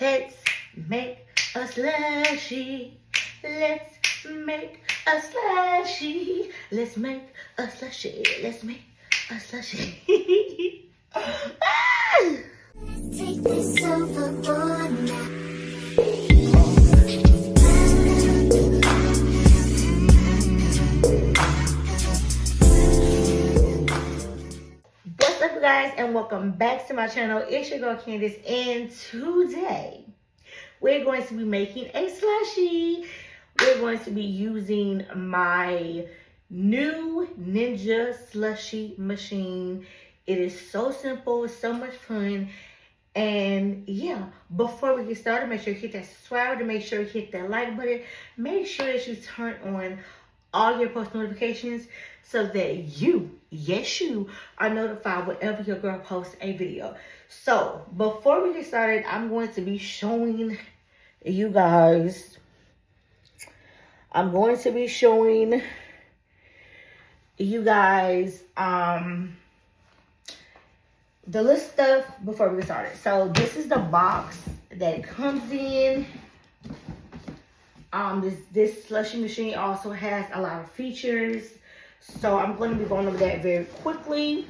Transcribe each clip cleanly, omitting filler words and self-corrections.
Let's make a slushie. Let's make a slushie. Let's make a slushie. Let's make a slushie. Take this overboard now. What's up, guys, and welcome back to my channel. It's your girl Candace, and today we're going to be making a slushie. We're going to be using my new Ninja slushie machine. It is so simple, so much fun. And yeah, before we get started, make sure you hit that subscribe button, make sure you hit that like button, make sure that you turn on all your post notifications so that you, yes you, are notified whenever your girl posts a video. So before we get started, I'm going to be showing you guys, the list stuff before we get started. So this is the box that it comes in. This slushie machine also has a lot of features, so I'm going to be going over that very quickly.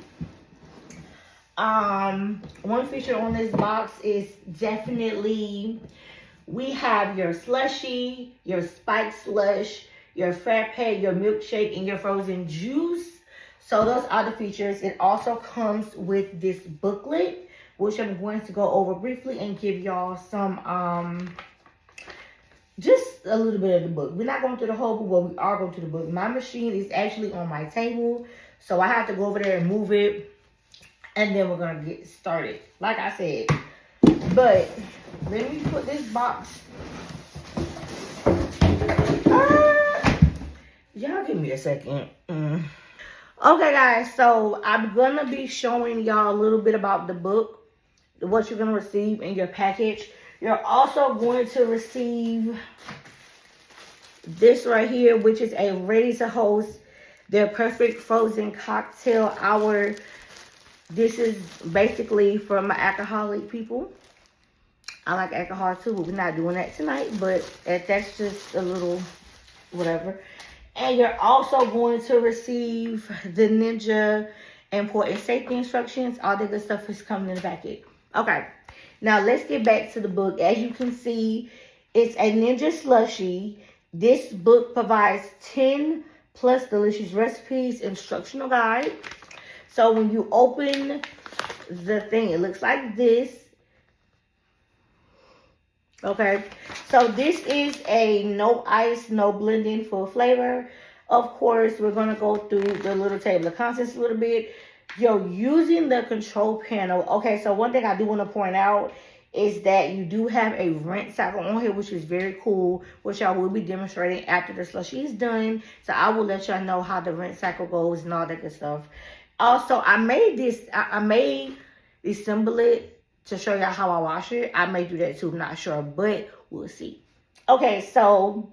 One feature on this box is definitely, we have your slushie, your spiked slush, your frappe, your milkshake, and your frozen juice. So those are the features. It also comes with this booklet, which I'm going to go over briefly and give y'all some, just a little bit of the book. We're not going through the whole book, but we are going through the book. My machine is actually on my table, so I have to go over there and move it, and then we're going to get started, like I said. But let me put this box. Y'all give me a second. Okay, guys, so I'm going to be showing y'all a little bit about the book, what you're going to receive in your package. You're also going to receive this right here, which is a ready to host their perfect frozen cocktail hour. This is basically for my alcoholic people. I like alcohol too, but we're not doing that tonight. But that's just a little whatever. And you're also going to receive the Ninja important safety instructions. All the good stuff is coming in the packet. Okay, now let's get back to the book. As you can see, it's a Ninja slushie. This book provides 10 plus delicious recipes, instructional guide. So when you open the thing, it looks like this. Okay, so this is a no ice, no blending, full flavor. Of course, we're going to go through the little table of contents a little bit. You're using the control panel. Okay, so one thing I do want to point out is that you do have a rinse cycle on here, which is very cool, which I will be demonstrating after the slushie is done. So I will let y'all know how the rinse cycle goes and all that good stuff. Also, I may assemble it to show y'all how I wash it. I may do that too, I'm not sure, but we'll see. Okay, so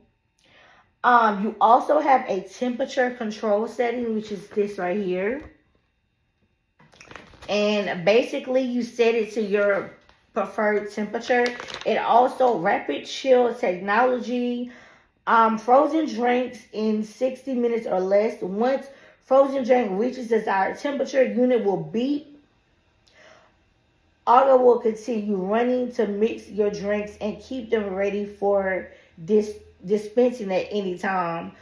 you also have a temperature control setting, which is this right here. And basically you set it to your preferred temperature. It also rapid chill technology, frozen drinks in 60 minutes or less. Once frozen drink reaches desired temperature, unit will beep. Auto will continue running to mix your drinks and keep them ready for dispensing at any time.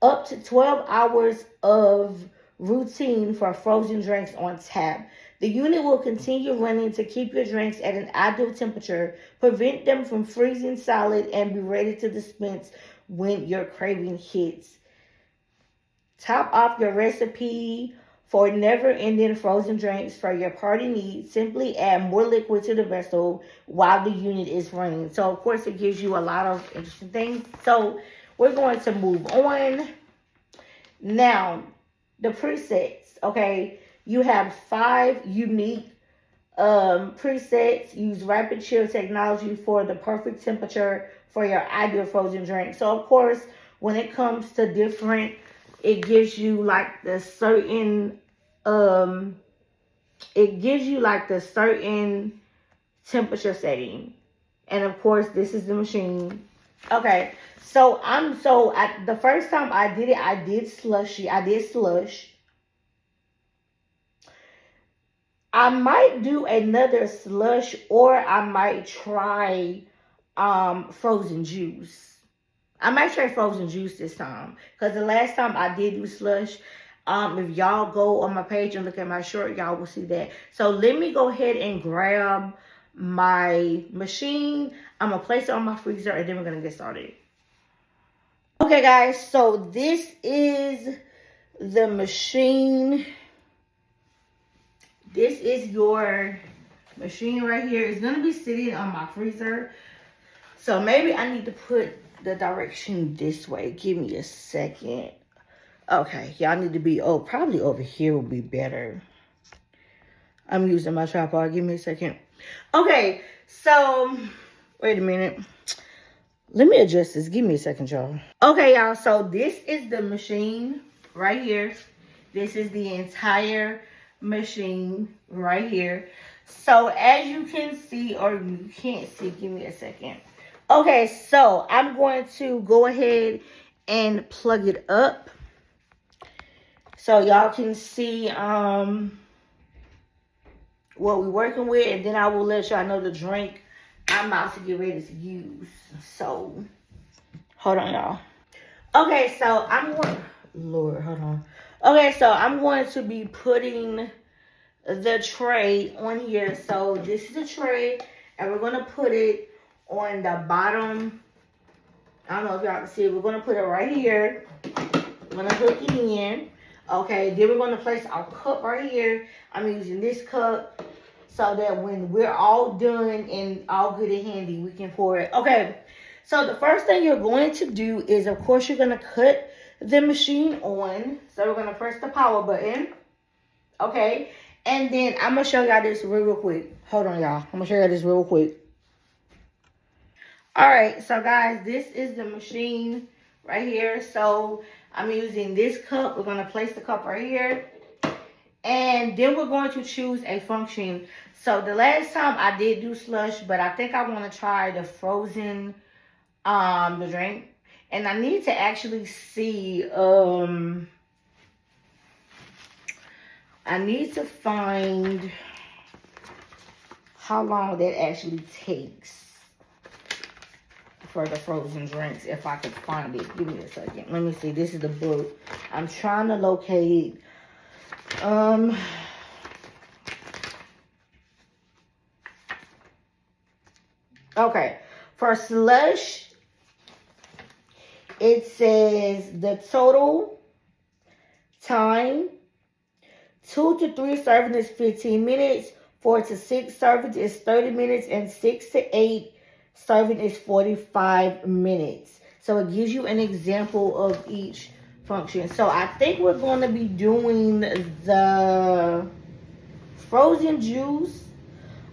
Up to 12 hours of routine for frozen drinks on tap. The unit will continue running to keep your drinks at an ideal temperature, prevent them from freezing solid, and be ready to dispense when your craving hits. Top off your recipe for never-ending frozen drinks for your party needs. Simply add more liquid to the vessel while the unit is running. So, of course, it gives you a lot of interesting things. So, we're going to move on. Now, the presets, okay? You have 5 unique presets. Use rapid chill technology for the perfect temperature for your ideal frozen drink. So, of course, when it comes to different, it gives you like the certain temperature setting. And of course, this is the machine. Okay, so the first time I did it, I did slushy. I did slush. I might do another slush, or I might try frozen juice. I might try frozen juice this time, because the last time I did do slush, if y'all go on my page and look at my short, y'all will see that. So let me go ahead and grab my machine. I'm gonna place it on my freezer, and then we're gonna get started. Okay, guys, so this is the machine. This is your machine right here. It's gonna be sitting on my freezer, so maybe I need to put the direction this way. Give me a second. Okay, y'all need to be, probably over here will be better. I'm using my tripod. Give me a second. Okay, so wait a minute. Let me adjust this. Give me a second, y'all. Okay, y'all, so this is the machine right here. This is the entire machine right here. So as you can see, or you can't see, give me a second. Okay, so I'm going to go ahead and plug it up so y'all can see what we're working with, and then I will let y'all know the drink I'm about to get ready to use. So hold on, y'all. Okay, so I'm going, Lord, hold on. Okay, so I'm going to be putting the tray on here. So this is the tray, and we're going to put it on the bottom. I don't know if y'all can see it. We're going to put it right here. We're going to hook it in. Okay, then we're going to place our cup right here. I'm using this cup so that when we're all done and all good and handy, we can pour it. Okay, so the first thing you're going to do is, of course, you're going to cut the machine on. So we're going to press the power button. Okay, and then I'm going to show y'all this real quick. Hold on, y'all. I'm going to show y'all this real quick. All right, so guys, this is the machine right here. So I'm using this cup. We're going to place the cup right here. And then we're going to choose a function. So the last time I did do slush, but I think I want to try the frozen, the drink. And I need to actually see, I need to find how long that actually takes for the frozen drinks, if I could find it. Give me a second. Let me see. This is the book. I'm trying to locate. Okay. For slush, it says the total time. 2 to 3 servings is 15 minutes. 4 to 6 servings is 30 minutes. And 6 to 8 serving is 45 minutes. So it gives you an example of each function. So I think we're going to be doing the frozen juice.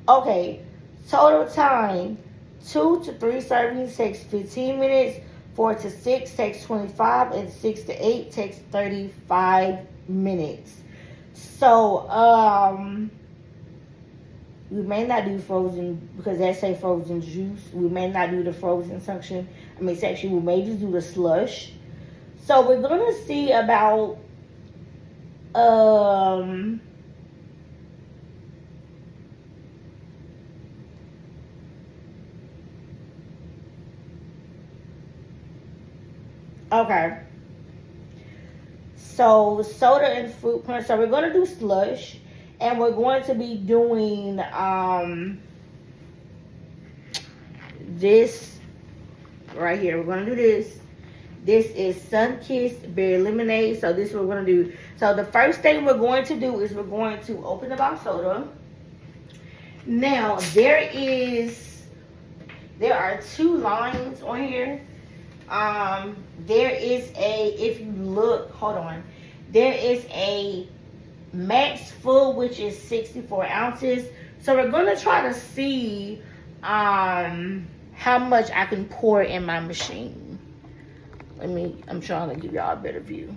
Okay, total time, 2 to 3 servings takes 15 minutes, 4 to 6 takes 25, and 6 to 8 takes 35 minutes. So we may not do frozen, because they say frozen juice. We may not do the frozen section. Section. We may just do the slush. So we're gonna see about okay. So soda and fruit punch. So we're gonna do slush, and we're going to be doing this right here. We're gonna do this. This is Sunkist berry lemonade. So this is what we're gonna do. So the first thing we're going to do is we're going to open the box soda. Now there are 2 lines on here. There is if you look, hold on. There is a max full, which is 64 ounces. So we're gonna try to see how much I can pour in my machine. I'm trying to give y'all a better view.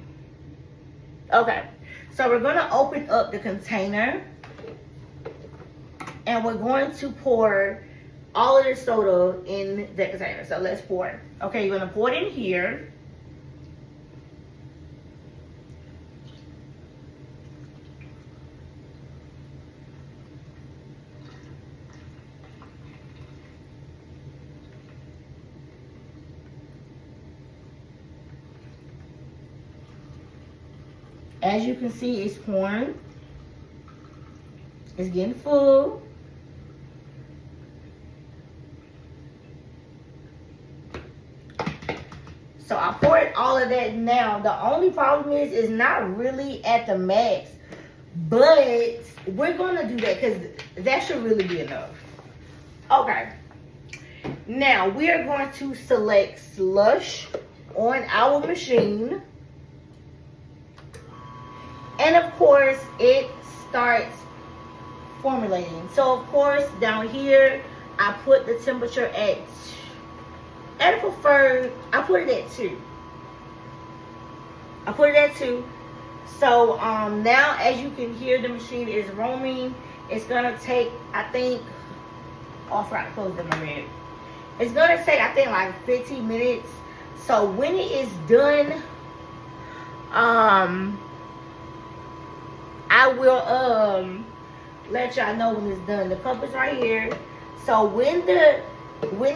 Okay, so we're gonna open up the container, and we're going to pour all of the soda in that container. So let's pour it. Okay, you're gonna pour it in here. As you can see, it's pouring. It's getting full. So I poured all of that now. The only problem is it's not really at the max. But we're going to do that because that should really be enough. Okay. Now we are going to select Slush on our machine. And of course, it starts formulating. So of course, down here, I put the temperature at I put it at 2. I put it at 2. So now as you can hear, the machine is roaming. It's gonna take, I think, I forgot to close the red. It's gonna take, I think, like 15 minutes. So when it is done, I will let y'all know when it's done. The cup is right here. So when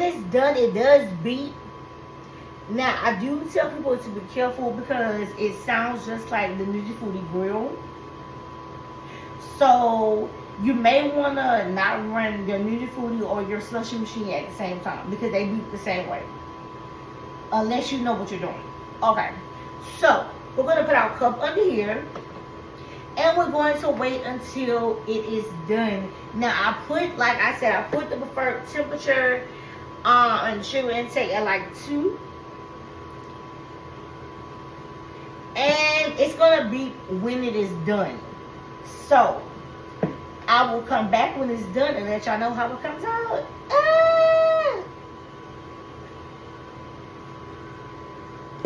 it's done, it does beep. Now I do tell people to be careful because it sounds just like the Ninja Foodie grill. So you may wanna not run your Ninja Foodie or your Slushi machine at the same time because they beep the same way. Unless you know what you're doing. Okay. So we're gonna put our cup under here. And we're going to wait until it is done. Now I put, like I said, I put the preferred temperature and sugar intake at like 2. And it's gonna be when it is done. So I will come back when it's done and let y'all know how it comes out.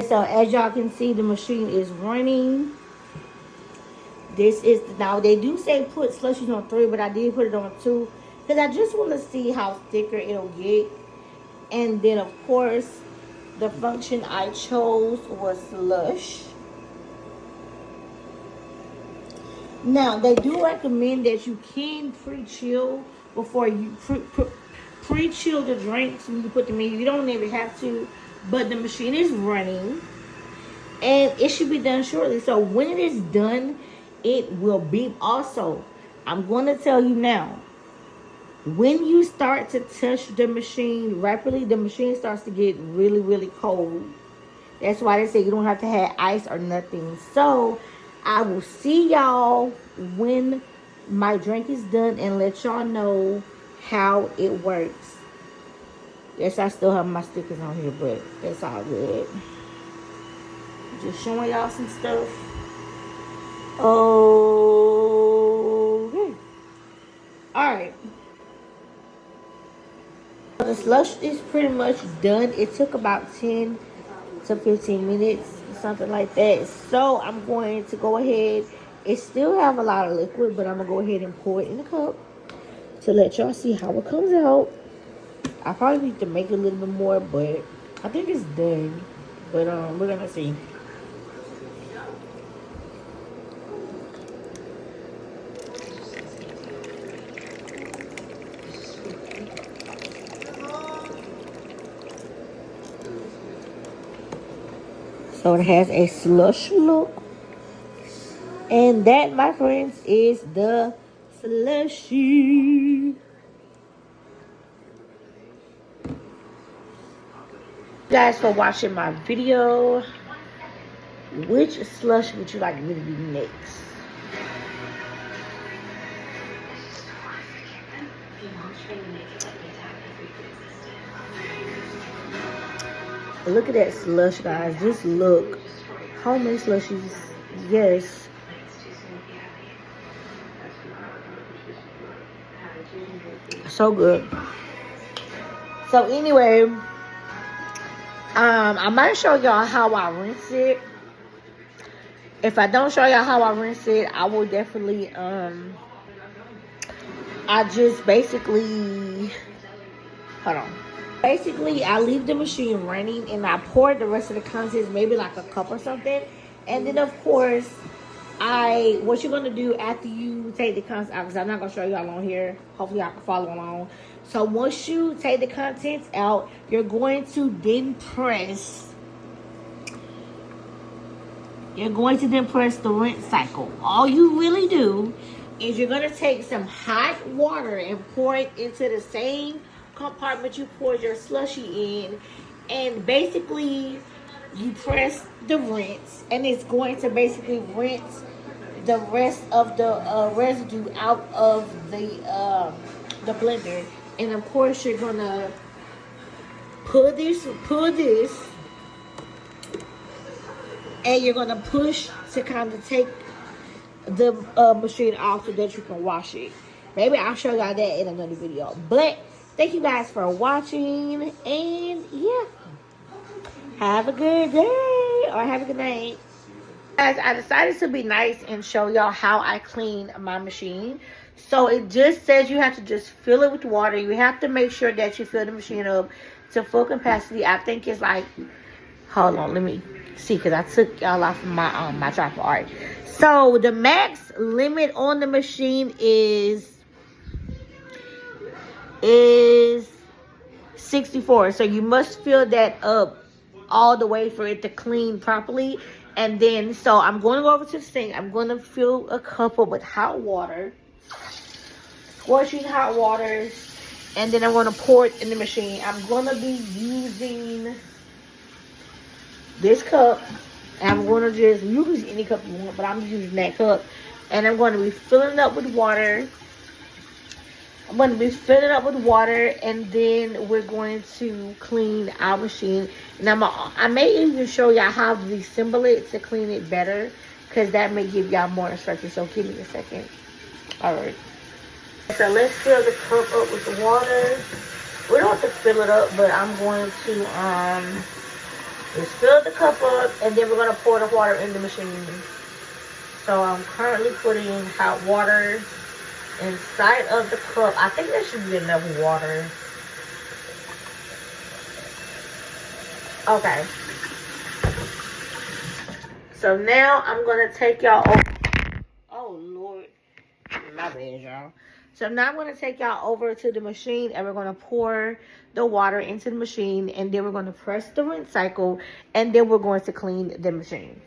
So as y'all can see, the machine is running. This is, now they do say put slushies on 3, but I did put it on 2 because I just want to see how thicker it'll get. And then of course the function I chose was Slush. Now they do recommend that you can pre-chill before you pre-chill the drinks when you put them in. You don't even have to, but the machine is running and it should be done shortly. So when it is done, it will beep also. I'm going to tell you now. When you start to touch the machine rapidly, the machine starts to get really, really cold. That's why they say you don't have to have ice or nothing. So I will see y'all when my drink is done and let y'all know how it works. Yes, I still have my stickers on here, but that's all good. Just showing y'all some stuff. Okay. Alright. The slush is pretty much done. It took about 10 to 15 minutes, something like that. So I'm going to go ahead. It still have a lot of liquid, but I'm going to go ahead and pour it in the cup to let y'all see how it comes out. I probably need to make it a little bit more, but I think it's done. But we're going to see. So it has a slush look. And that, my friends, is the Slushi. Guys, for watching my video. Which slush would you like me to do next? Look at that slush, guys. Just look. How many slushies? Yes. So good. So anyway, I might show y'all how I rinse it. If I don't show y'all how I rinse it, I will definitely I just basically Hold on. Basically, I leave the machine running and I pour the rest of the contents, maybe like a cup or something. And then, of course, what you're going to do after you take the contents out, because I'm not going to show y'all on here. Hopefully, y'all can follow along. So, once you take the contents out, you're going to then press. You're going to then press the rinse cycle. All you really do is you're going to take some hot water and pour it into the same compartment you poured your slushy in, and basically you press the rinse, and it's going to basically rinse the rest of the residue out of the blender. And of course you're gonna pull this, and you're gonna push to kind of take the machine off so that you can wash it. Maybe I'll show y'all that in another video. But thank you guys for watching, and yeah, have a good day or have a good night. Guys, I decided to be nice and show y'all how I clean my machine. So it just says you have to just fill it with water. You have to make sure that you fill the machine up to full capacity. I think it's like, hold on, let me see, because I took y'all off of my tripod. All right. So the max limit on the machine is 64. So you must fill that up all the way for it to clean properly. And then, so I'm going to go over to the sink. I'm going to fill a cup up with hot water, scorching hot water, and then I'm going to pour it in the machine. I'm going to be using this cup. And I'm going to just use any cup you want, but I'm using that cup. And I'm going to be filling it up with water. I'm going to be filling it up with water, and then we're going to clean our machine. And I may even show y'all how to disassemble it to clean it better, because that may give y'all more instructions. So give me a second. All right. So let's fill the cup up with the water. We don't have to fill it up, but I'm going to just fill the cup up, and then we're going to pour the water in the machine. So I'm currently putting hot water inside of the cup. I think there should be enough water. Okay. So now I'm going to take y'all over. Oh, Lord. My bad, y'all. So now I'm going to take y'all over to the machine, and we're going to pour the water into the machine, and then we're going to press the rinse cycle, and then we're going to clean the machine.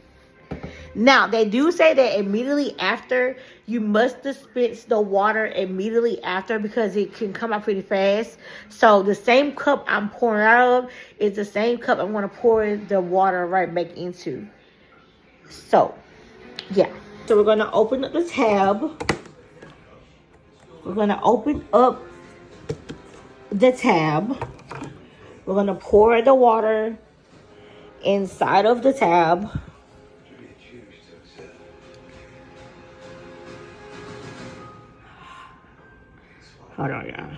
Now, they do say that immediately after, you must dispense the water immediately after, because it can come out pretty fast. So the same cup I'm pouring out of is the same cup I'm going to pour the water right back into. So, yeah. So we're going to open up the tab. We're going to open up the tab. We're going to pour the water inside of the tab. Hold on, y'all.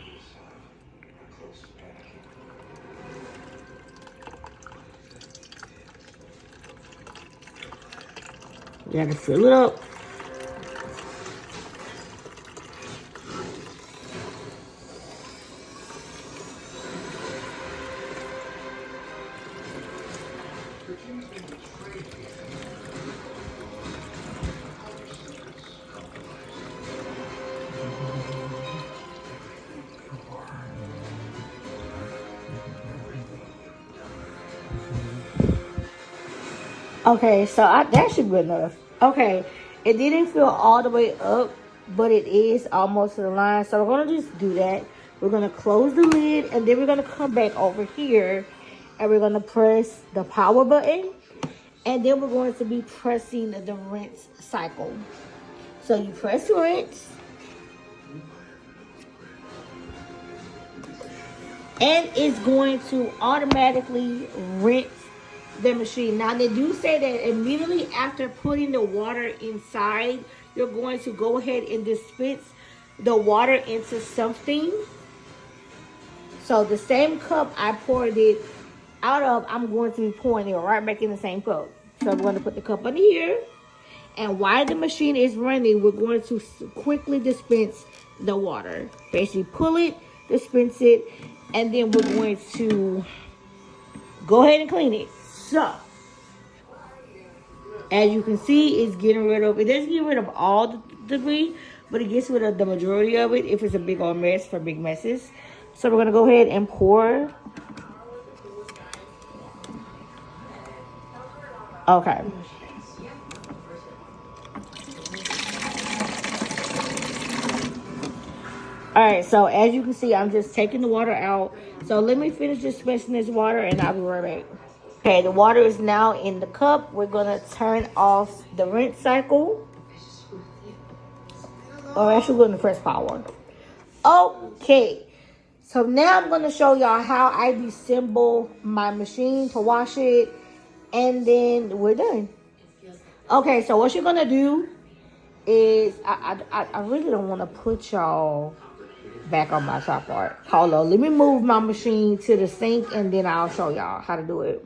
You gotta fill it up. Okay, so that should be enough. Okay, it didn't fill all the way up, but it is almost to the line. So we're going to just do that. We're going to close the lid, and then we're going to come back over here, and we're going to press the power button, and then we're going to be pressing the rinse cycle. So you press rinse, and it's going to automatically rinse the machine. Now, they do say that immediately after putting the water inside, you're going to go ahead and dispense the water into something. So the same cup I poured it out of, I'm going to be pouring it right back in the same cup. So I'm going to put the cup under here, and while the machine is running, we're going to quickly dispense the water. Basically pull it, dispense it, and then we're going to go ahead and clean it. So, as you can see, it's getting rid of, it doesn't get rid of all the debris, but it gets rid of the majority of it if it's a big old mess for big messes. So we're going to go ahead and pour. Okay. Alright, so as you can see, I'm just taking the water out. So let me finish dispensing this water and I'll be right back. Okay, the water is now in the cup. We're going to turn off the rinse cycle. Or actually, we're going to press power. Okay, so now I'm going to show y'all how I disassemble my machine to wash it. And then we're done. Okay, so what you're going to do is, I really don't want to put y'all back on my tripod. Hold on, let me move my machine to the sink and then I'll show y'all how to do it.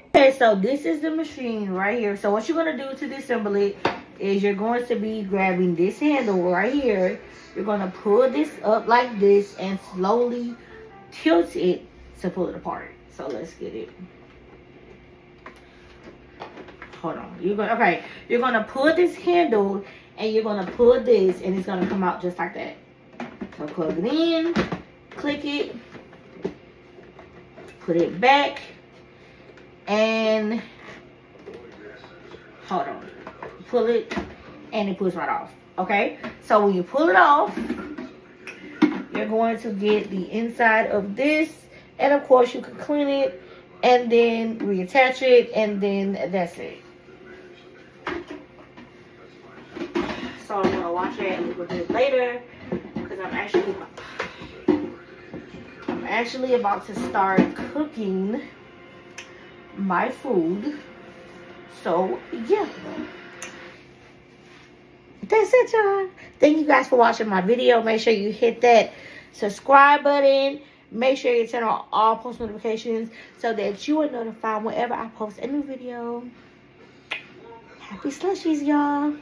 Okay, so this is the machine right here. So what you're going to do to disassemble it is you're going to be grabbing this handle right here. You're going to pull this up like this and slowly tilt it to pull it apart. So let's get it. Hold on. You're going to pull this handle and you're going to pull this and it's going to come out just like that. So plug it in, click it, put it back, and hold on. Pull it, and it pulls right off. Okay? So when you pull it off, you're going to get the inside of this, and of course you can clean it, and then reattach it, and then that's it. So I'm going to wash it a little bit later. I'm actually about to start cooking my food. So yeah, that's it, y'all. Thank you guys for watching my video. Make sure you hit that subscribe button. Make sure you turn on all post notifications so that you are notified whenever I post a new video. Happy slushies, y'all.